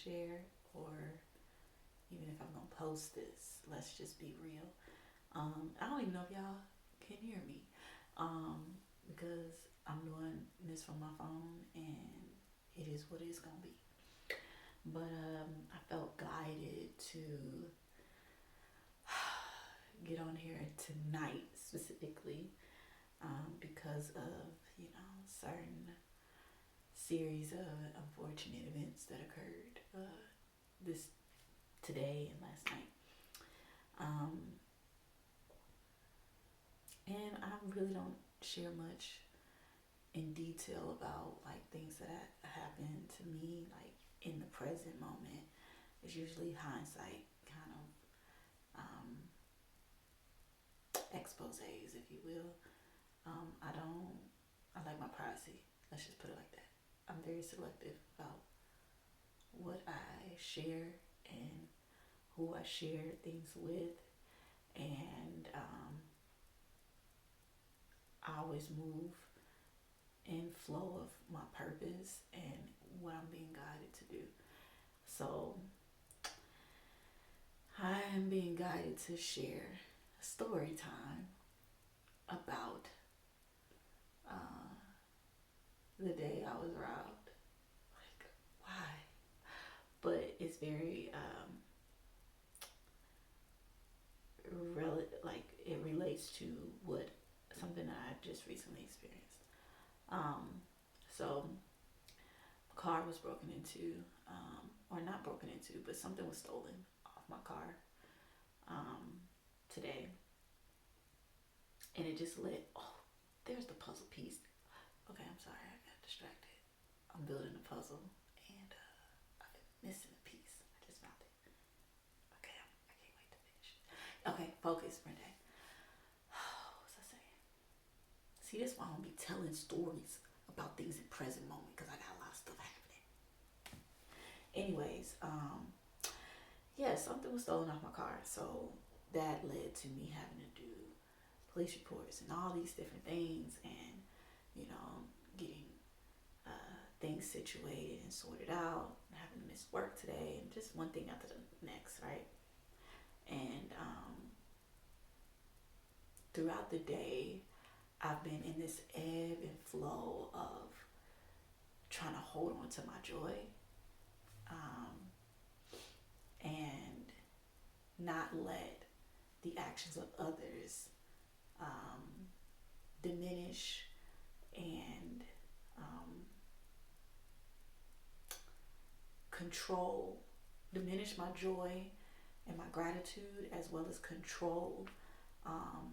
share, or even if I'm gonna post this, let's just be real. I don't even know if y'all can hear me, because I'm doing this from my phone, and it is what it's gonna be. But I felt guided to get on here tonight specifically, because of certain series of unfortunate events that occurred this today and last night. Um, and I really don't share much in detail about like things that happened to me like in the present moment. It's usually hindsight kind of exposés, if you will. I don't. I like my privacy. Let's just put it like that. I'm very selective about what I share and who I share things with, and I always move in flow of my purpose and what I'm being guided to do. So I am being guided to share a story time about uh, the day I was robbed. Like, why? But it's very like it relates to what something that I just recently experienced. So my car was broken into, or not broken into, but something was stolen off my car today, and it just lit. Oh, there's the puzzle piece. Okay, I'm sorry, I got distracted. I'm building a puzzle, and I've been missing a piece. I just found it. Okay, I can't wait to finish. Okay, focus, Brenda. What was I saying? See, that's why I don't be telling stories about things in present moment, because I got a lot of stuff happening. Anyways, yeah, something was stolen off my car, so that led to me having to do police reports and all these different things, and getting things situated and sorted out, having to miss work today, and just one thing after the next, right? And throughout the day, I've been in this ebb and flow of trying to hold on to my joy, and not let the actions of others diminish and control, diminish my joy and my gratitude, as well as control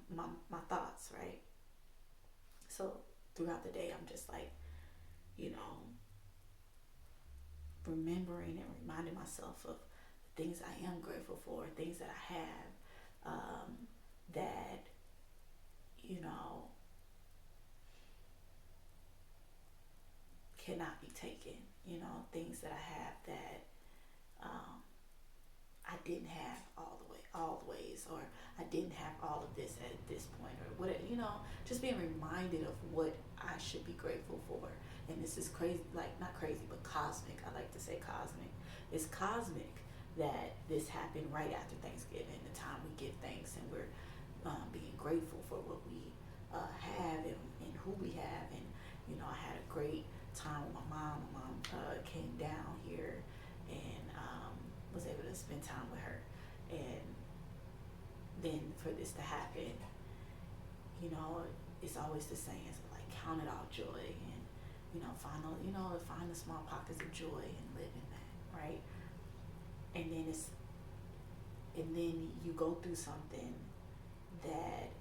my thoughts, right? So throughout the day, I'm just like, you know, remembering and reminding myself of the things I am grateful for, things that I have, that, you know, cannot be taken, things that I have that I didn't have all the ways, or I didn't have all of this at this point, or whatever, just being reminded of what I should be grateful for. And this is crazy, like not crazy, but cosmic. I like to say cosmic. It's cosmic that this happened right after Thanksgiving, the time we give thanks and we're being grateful for what we have, and who we have. And, I had a great time with my mom. My mom came down here and was able to spend time with her. And then for this to happen, it's always the saying, it's like count it all joy, and find the small pockets of joy and live in that, right? And then you go through something that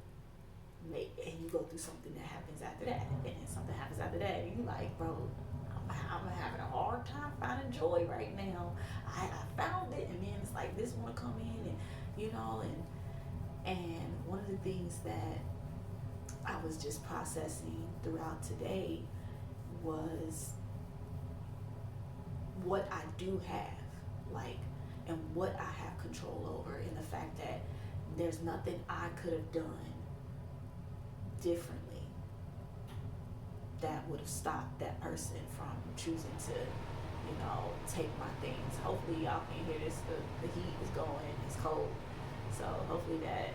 and you go through something that happens after that, and then something happens after that, and you like, bro, I'm having a hard time finding joy right now. I found it, and then it's like this want to come in, and and one of the things that I was just processing throughout today was what I do have, like, and what I have control over, and the fact that there's nothing I could have done differently that would have stopped that person from choosing to take my things. Hopefully y'all can hear this. The heat is going. It's cold. So hopefully that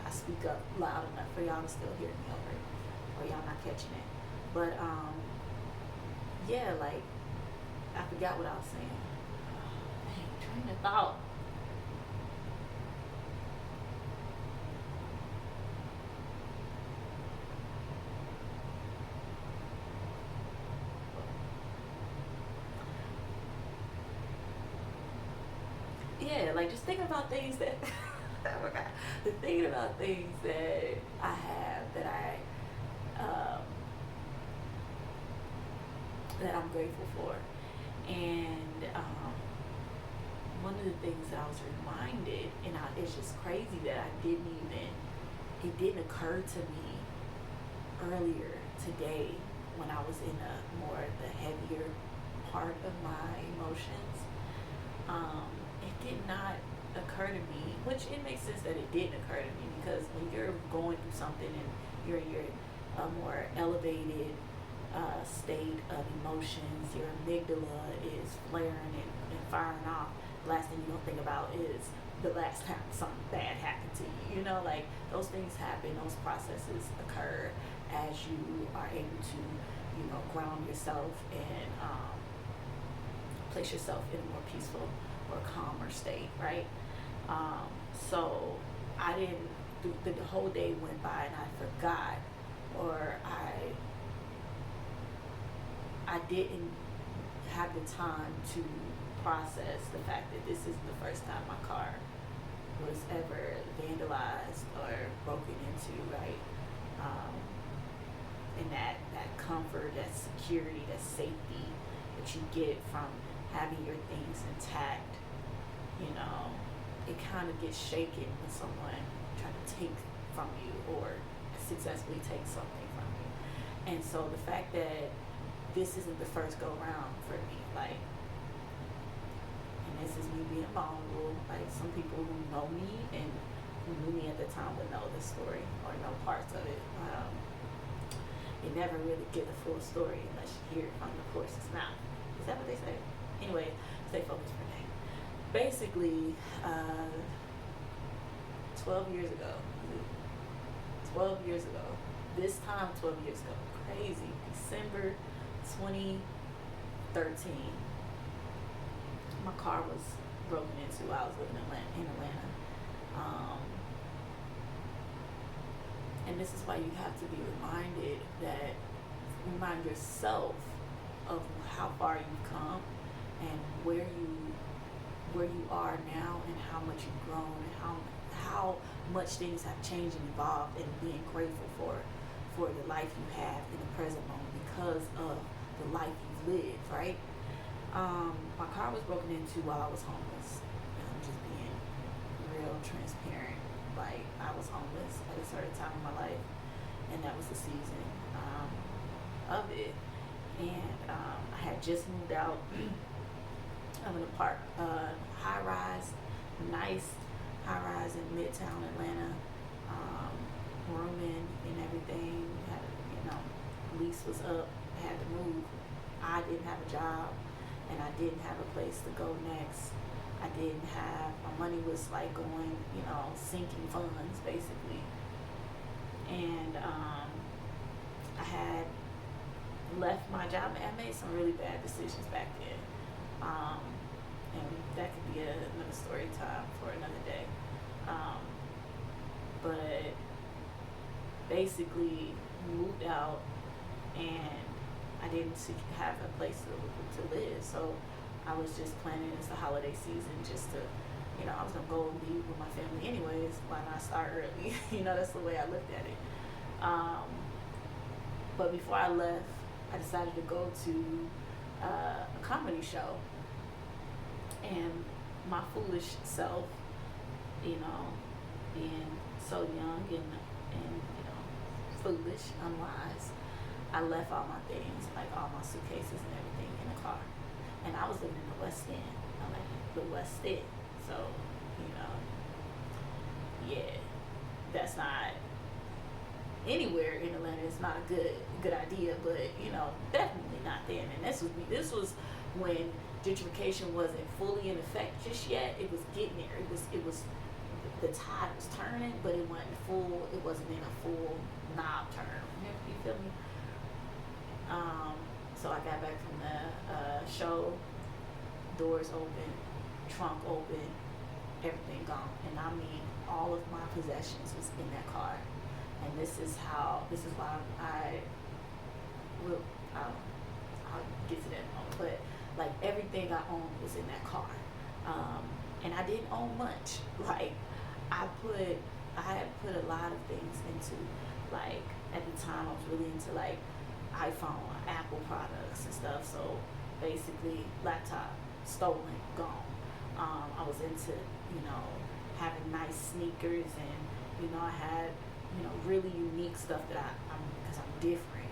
I speak up loud enough for y'all to still hear me over it, or y'all not catching it. But yeah, like I forgot what I was saying. Dang, train of thought. Yeah, like just thinking about things that I forgot. Thinking about things that I have um, that I'm grateful for, and one of the things that I was reminded, and it's just crazy that it didn't occur to me earlier today when I was in the heavier part of my emotions. It did not occur to me, which it makes sense that it didn't occur to me, because when you're going through something and you're in your more elevated state of emotions, your amygdala is flaring and firing off. The last thing you don't think about is the last time something bad happened to you. Like those things happen, those processes occur as you are able to, ground yourself and place yourself in a more peaceful or calmer state, right? So I didn't, the whole day went by and I forgot, or I didn't have the time to process the fact that this isn't the first time my car was ever vandalized or broken into, right? And that comfort, that security, that safety that you get from having your things intact, it kind of gets shaken when someone tries to take from you or successfully take something from you. And so the fact that this isn't the first go round for me, like, and this is me being vulnerable, like some people who know me and who knew me at the time would know this story or know parts of it. You never really get the full story unless you hear it from the horse's mouth. Is that what they say? Anyway, stay focused for now. Basically, 12 years ago, this time 12 years ago, crazy, December 2013, my car was broken into while I was living in Atlanta. And this is why you have to be remind yourself of how far you've come and where you are now and how much you've grown and how much things have changed and evolved, and being grateful for the life you have in the present moment because of the life you've lived, right? My car was broken into while I was homeless. I'm just being real transparent. Like, I was homeless at a certain time in my life, and that was the season of it. And I had just moved out of an nice high rise in Midtown Atlanta, rooming and everything. Lease was up. I had to move. I didn't have a job, and I didn't have a place to go next. My money was like going, sinking funds basically. And I had left my job. I made some really bad decisions back then. And that could be another story time for another day. But basically moved out, and I didn't have a place to live. So I was just planning as the holiday season just to, I was going to go and be with my family anyways. Why not start early? That's the way I looked at it. But before I left, I decided to go to a comedy show. And my foolish self, being so young and foolish, unwise, I left all my things, like all my suitcases and everything, in the car. And I was living in the West End. I'm like the West End. So, yeah, that's not anywhere in Atlanta. It's not a good idea, but definitely not then. And this was when gentrification wasn't fully in effect just yet. It was getting there. It was the tide was turning, but it wasn't full. It wasn't in a full knob turn. You feel me? Um, so I got back from the show, doors open, trunk open, everything gone, and I mean all of my possessions was in that car. And this is why I will, I'll get to that moment. But like everything I owned was in that car, um, and I didn't own much. Like I put, I had put a lot of things into, like at the time I was really into like iPhone, Apple products and stuff. So basically, laptop stolen, gone. I was into, you know, having nice sneakers, and I had, really unique stuff that I'm because I'm different,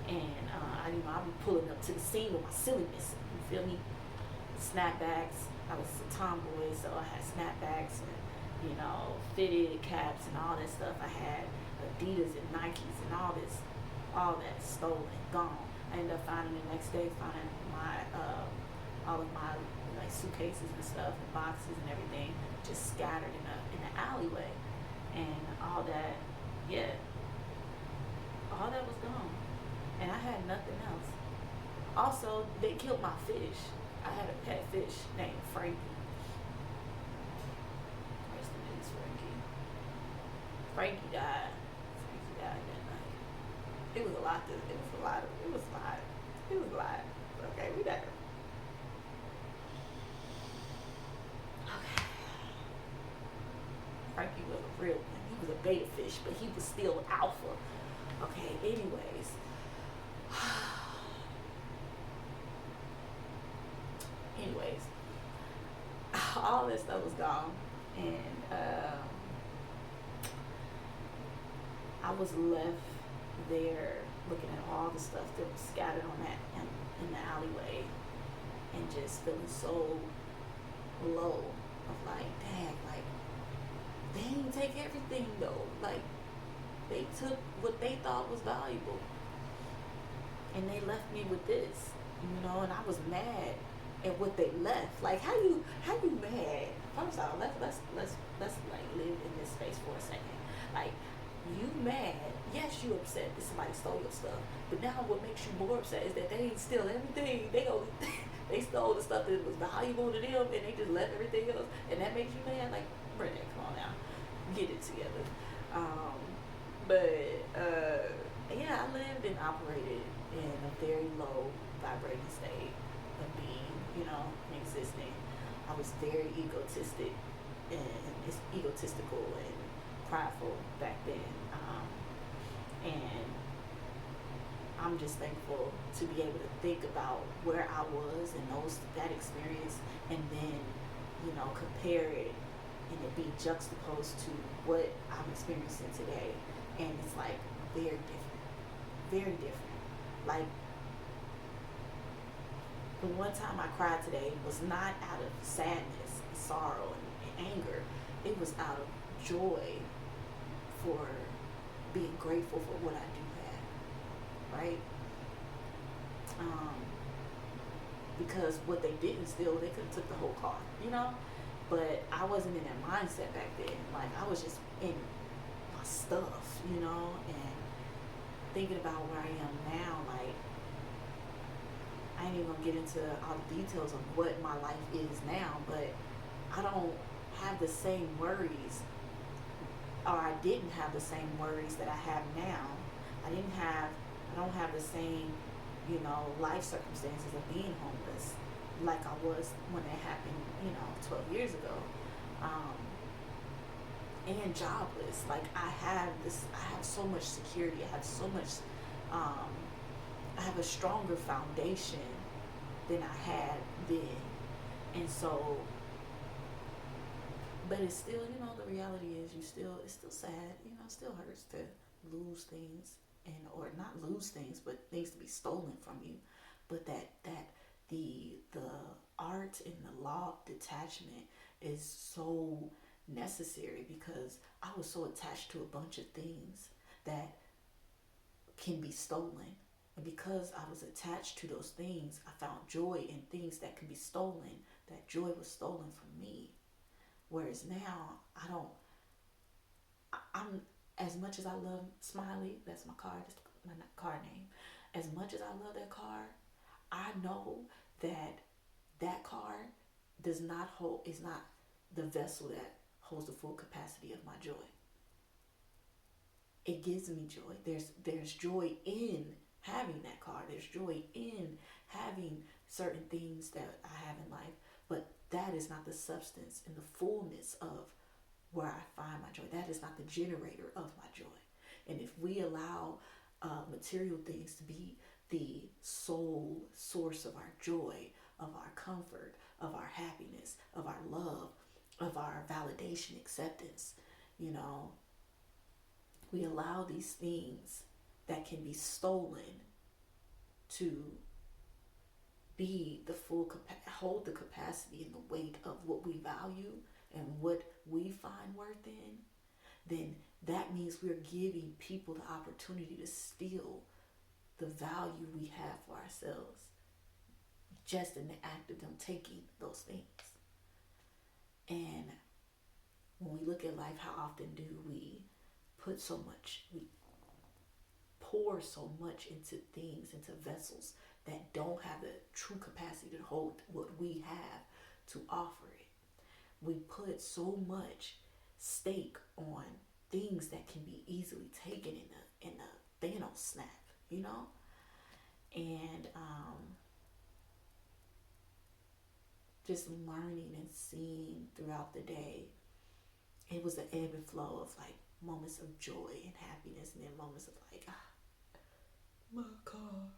and I'd be pulling up to the scene with my silliness. You feel me? Snapbacks. I was a tomboy, so I had snapbacks and fitted caps and all that stuff. I had Adidas and Nikes and all that stolen, gone. I ended up finding the next day, finding my all of my like suitcases and stuff and boxes and everything just scattered in an alleyway, and all that, yeah, all that was gone, and I had nothing else. Also, they killed my fish. I had a pet fish named Frankie. Rest in peace, Frankie. Frankie died. Frankie died that night. It was a lot. It was a lot. It was a lot. It was a lot. Okay, we got. Okay. Frankie was a real one. He was a beta fish, but he was still alpha. Okay. Anyways. Anyways, all this stuff was gone, and I was left there looking at all the stuff that was scattered on that in the alleyway, and just feeling so low. Of like, dang, like they didn't take everything though. Like they took what they thought was valuable, and they left me with this, and I was mad at what they left. Like how you mad? First off, let's like live in this space for a second. Like you mad? Yes, you upset that somebody stole your stuff. But now what makes you more upset is that they ain't steal everything. They only they stole the stuff that was valuable to them, and they just left everything else. And that makes you mad? Like, Renee, come on now, get it together. But yeah, I lived and operated in a very low vibrating state of being, existing. I was very egotistic and it's egotistical and prideful back then. And I'm just thankful to be able to think about where I was and that experience, and then, compare it and it be juxtaposed to what I'm experiencing today. And it's like very different. Very different. Like the one time I cried today was not out of sadness, sorrow, and anger. It was out of joy for being grateful for what I do have, right? Because what they didn't steal, they could have took the whole car, But I wasn't in that mindset back then. Like I was just in my stuff, and thinking about where I am now. Like I ain't even gonna get into all the details of what my life is now, but I don't have the same worries, or I didn't have the same worries that I have now. I don't have the same, life circumstances of being homeless like I was when it happened, 12 years ago. And jobless. Like I have so much security. I have a stronger foundation than I had then. And so, but it's still, the reality is it's still sad, it still hurts to lose things, or not lose things, but things to be stolen from you. But that the art and the law of detachment is so necessary, because I was so attached to a bunch of things that can be stolen. And because I was attached to those things, I found joy in things that can be stolen. That joy was stolen from me. Whereas now, I don't, I'm, as much as I love Smiley, that's my car, that's my car name. As much as I love that car, I know that that car does not hold, is not the vessel that holds the full capacity of my joy. It gives me joy. There's joy in having that car. There's joy in having certain things that I have in life, but that is not the substance and the fullness of where I find my joy. That is not the generator of my joy. And if we allow material things to be the sole source of our joy, of our comfort, of our happiness, of our love, of our validation, acceptance, you know, we allow these things that can be stolen to be the full hold the capacity and the weight of what we value and what we find worth in, then that means we're giving people the opportunity to steal the value we have for ourselves just in the act of them taking those things. And when we look at life, how often do we we pour so much into things, into vessels that don't have the true capacity to hold what we have to offer it. We put so much stake on things that can be easily taken in a Thanos snap, you know? And just learning and seeing throughout the day, it was the ebb and flow of like moments of joy and happiness, and then moments of like, my car.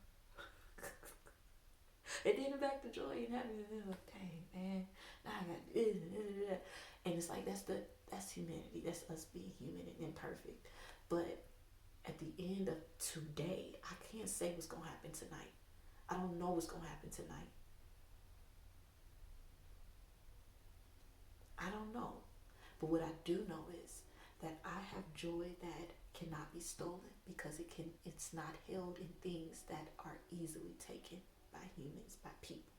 And then back to joy and happiness, and like, dang man, now I got and it's like that's humanity. That's us being human and imperfect. But at the end of today, I can't say what's gonna happen tonight. I don't know what's gonna happen tonight. I don't know. But what I do know is that I have joy that cannot be stolen because it's not held in things that are easily taken by humans, by people.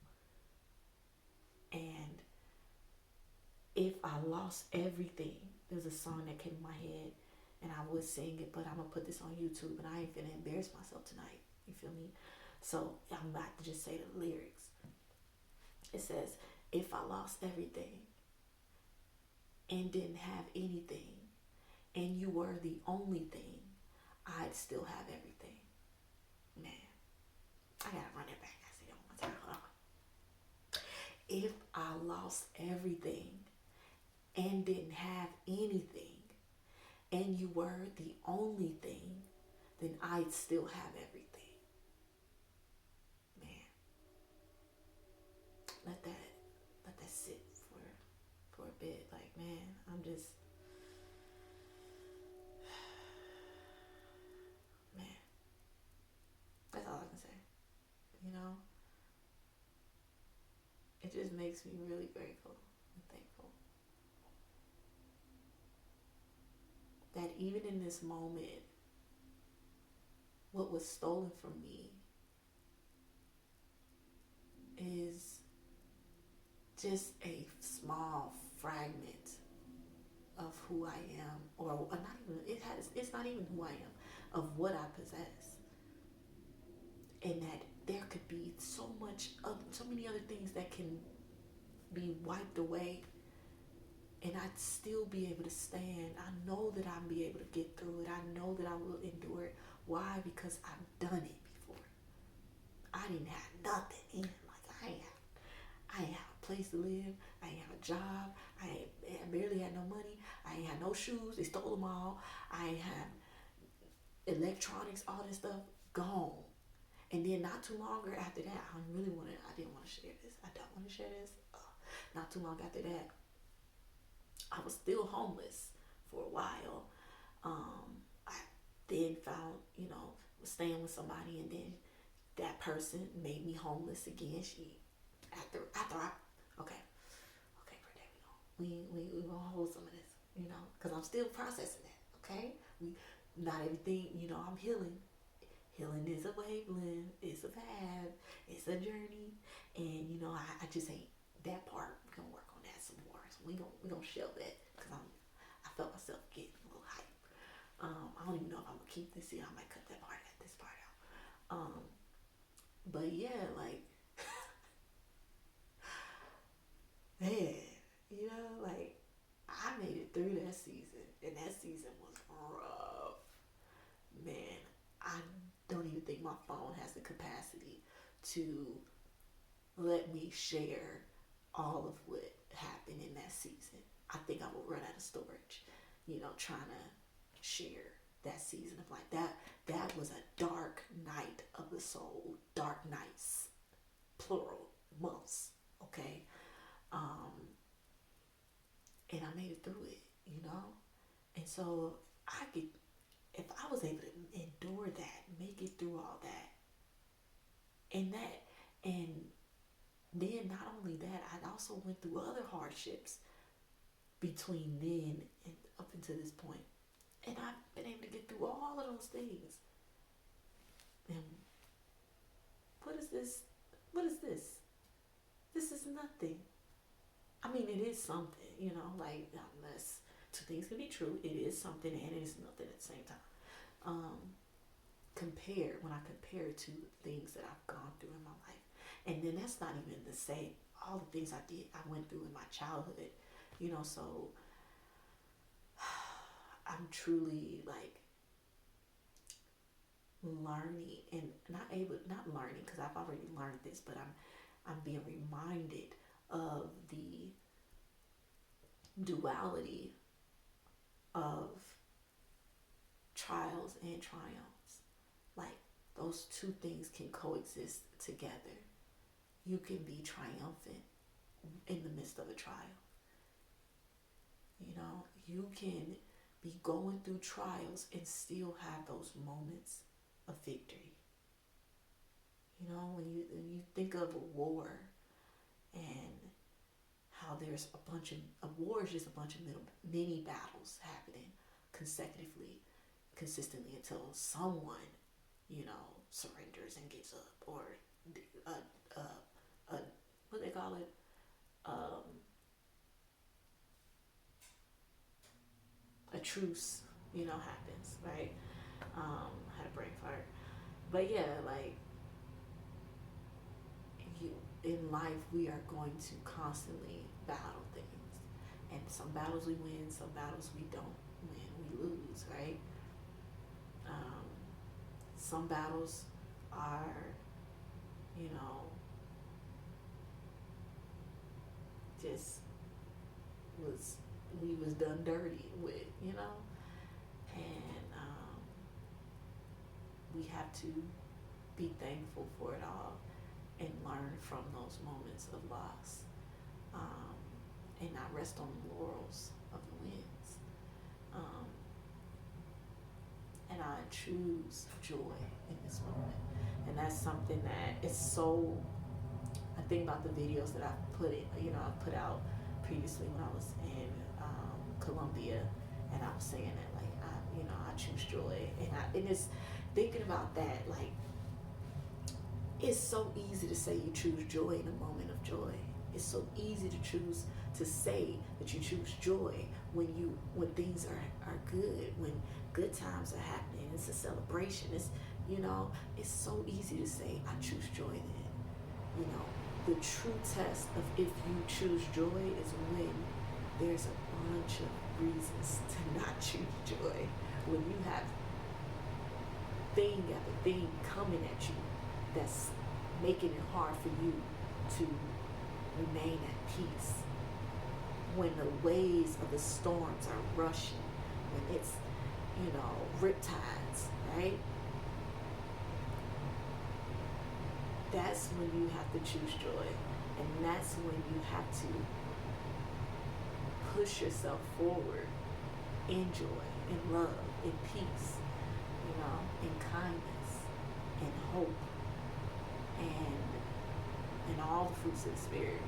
And if I lost everything, there's a song that came in my head and I would sing it, but I'm gonna put this on YouTube and I ain't finna embarrass myself tonight. You feel me? So I'm about to just say the lyrics. It says, if I lost everything and didn't have anything, and you were the only thing, I'd still have everything. Man, I gotta run it back. I say that one more time. Hold on. If I lost everything and didn't have anything, and you were the only thing, then I'd still have everything. Man, let that sit for a bit. Like, man, I'm just, man, that's all I can say. You know, it just makes me really grateful and thankful that even in this moment, what was stolen from me is just a small fragment of who I am, or not even, it's not even who I am, of what I possess. And that there could be so many other things that can be wiped away, and I'd still be able to stand. I know that I'll be able to get through it. I know that I will endure it. Why? Because I've done it before. I didn't have nothing in it. Like I ain't have a place to live. I ain't have a job. I barely had no money. I ain't had no shoes. They stole them all. I ain't have electronics, all this stuff gone. And then not too longer after that, I didn't want to share this. I don't want to share this. Not too long after that, I was still homeless for a while. I then found, was staying with somebody, and then that person made me homeless again. After I, okay, we gonna hold some of this, because I'm still processing that. Okay, not everything, I'm healing Healing is a wavelength, it's a path, it's a journey. And I just ain't that part. We're gonna work on that some more. So we gonna shelve that because I felt myself getting a little hype. I don't even know if I'm gonna keep this in. I might cut that part out, this part out. But yeah, like man, like I made it through that season, and that season was rough. Man, I don't even think my phone has the capacity to let me share all of what happened in that season. I think I will run out of storage, trying to share that season of life. That was a dark night of the soul, dark nights, plural, months, okay? And I made it through it, And so if I was able to endure that, make it through all that, and then not only that, I also went through other hardships between then and up until this point. And I've been able to get through all of those things. And what is this? What is this? This is nothing. I mean, it is something, like, unless two things can be true, it is something and it is nothing at the same time. When I compare it to the things that I've gone through in my life. And then that's not even the same, all the things I went through in my childhood, so I'm truly like learning and not learning because I've already learned this, but I'm being reminded of the duality of trials and triumphs. Like those two things can coexist together. You can be triumphant in the midst of a trial. You can be going through trials and still have those moments of victory. When you think of a war and how there's a war is just a bunch of mini battles happening consistently until someone, surrenders and gives up, or what they call it, a truce, happens, right? I had a brain fart, but yeah, like in life, we are going to constantly battle things, and some battles we win, some battles we don't win, we lose, right? Some battles are, just we was done dirty with, and we have to be thankful for it all and learn from those moments of loss, and not rest on the laurels of the wins. And I choose joy in this moment, and that's something that is so. I think about the videos that I've put out previously when I was in Colombia, and I was saying that like I choose joy, and it's thinking about that, like it's so easy to say you choose joy in a moment of joy. It's so easy to choose to say that you choose joy when things are good, when good times are happening. It's a celebration. It's so easy to say I choose joy then. The true test of if you choose joy is when there's a bunch of reasons to not choose joy. When you have thing after thing coming at you that's making it hard for you to remain at peace. When the waves of the storms are rushing, when it's, riptides, right? That's when you have to choose joy. And that's when you have to push yourself forward in joy, in love, in peace, in kindness, in hope, and all the fruits of the Spirit,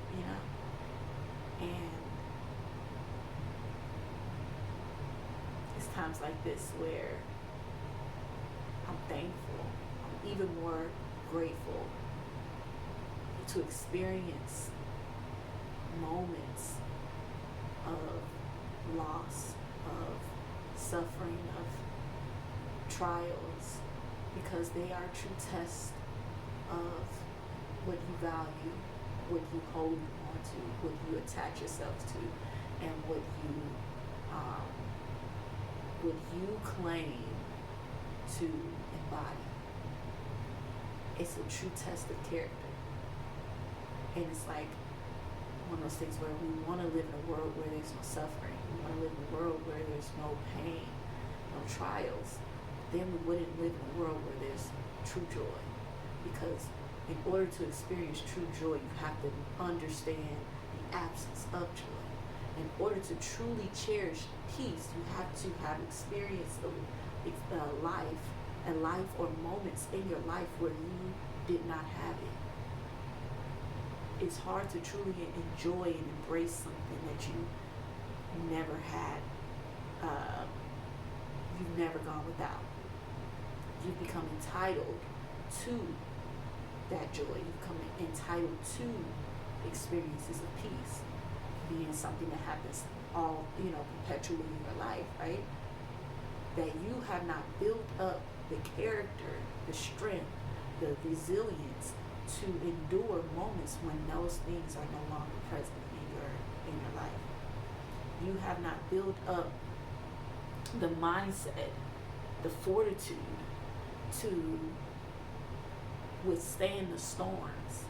And it's times like this where I'm thankful. I'm even more grateful to experience moments of loss, of suffering, of trials, because they are true tests of what you value, what you hold on to, what you attach yourself to, and um, what you claim to embody. It's a true test of character. And it's like one of those things where we want to live in a world where there's no suffering. We want to live in a world where there's no pain, no trials. Then we wouldn't live in a world where there's true joy. Because in order to experience true joy, you have to understand the absence of joy. In order to truly cherish peace, you have to have experienced a life or moments in your life where you did not have it. It's hard to truly enjoy and embrace something that you never had, you've never gone without. You've become entitled to that joy. You become entitled to experiences of peace, being something that happens perpetually in your life, right? That you have not built up the character, the strength, the resilience to endure moments when those things are no longer present in your life. You have not built up the mindset, the fortitude to withstand the storms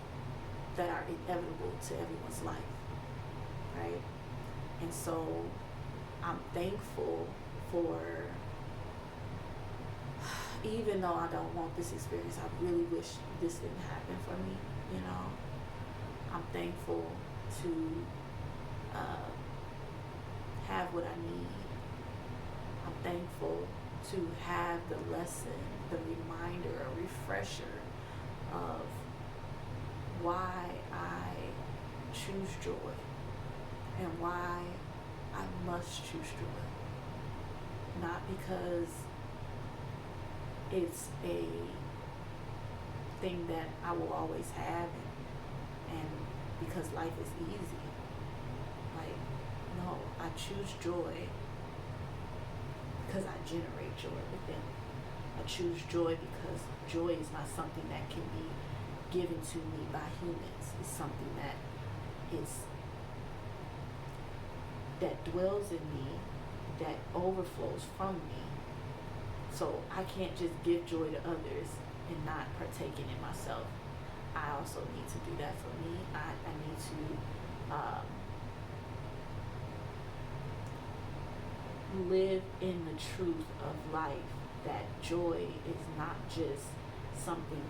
that are inevitable to everyone's life, right? And so I'm thankful for, even though I don't want this experience, I really wish this didn't happen for me, I'm thankful to have what I need. I'm thankful to have the lesson, the reminder, a refresher of why I choose joy and why I must choose joy. Not because it's a thing that I will always have and because life is easy. Like, no, I choose joy because I generate joy within. I choose joy because joy is not something that can be given to me by humans. It's something that dwells in me, that overflows from me. So I can't just give joy to others and not partake in it myself. I also need to do that for me. I need to live in the truth of life, that joy is not just something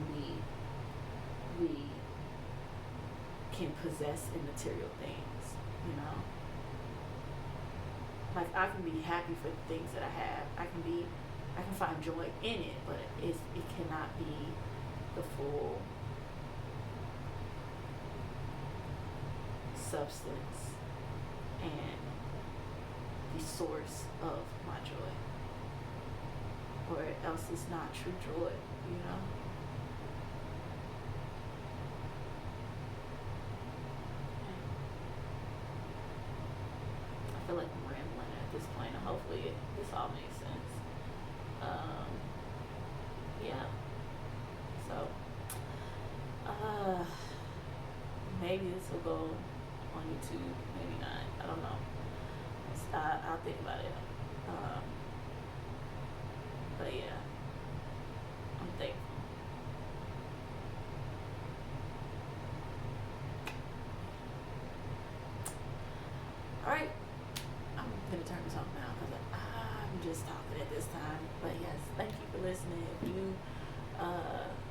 we can possess in material things, Like, I can be happy for the things that I have. I can find joy in it, but it cannot be the full substance and the source of my joy, or else it's not true joy, I feel like I'm rambling at this point, and hopefully this all makes sense. Yeah. So, maybe this will go on YouTube, maybe not. I don't know. I'll think about it. But yeah, I'm thankful. Alright, I'm gonna turn this off now because I'm just talking at this time. But yes, thank you for listening.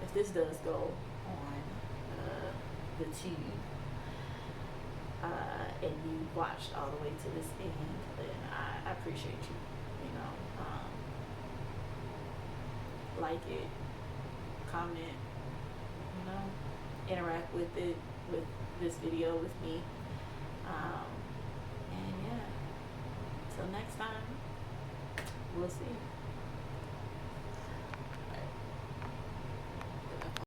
If this does go on the tube, and you watched all the way to this end, then I appreciate you. Like it, comment, interact with it, with this video with me. And yeah, till next time, we'll see.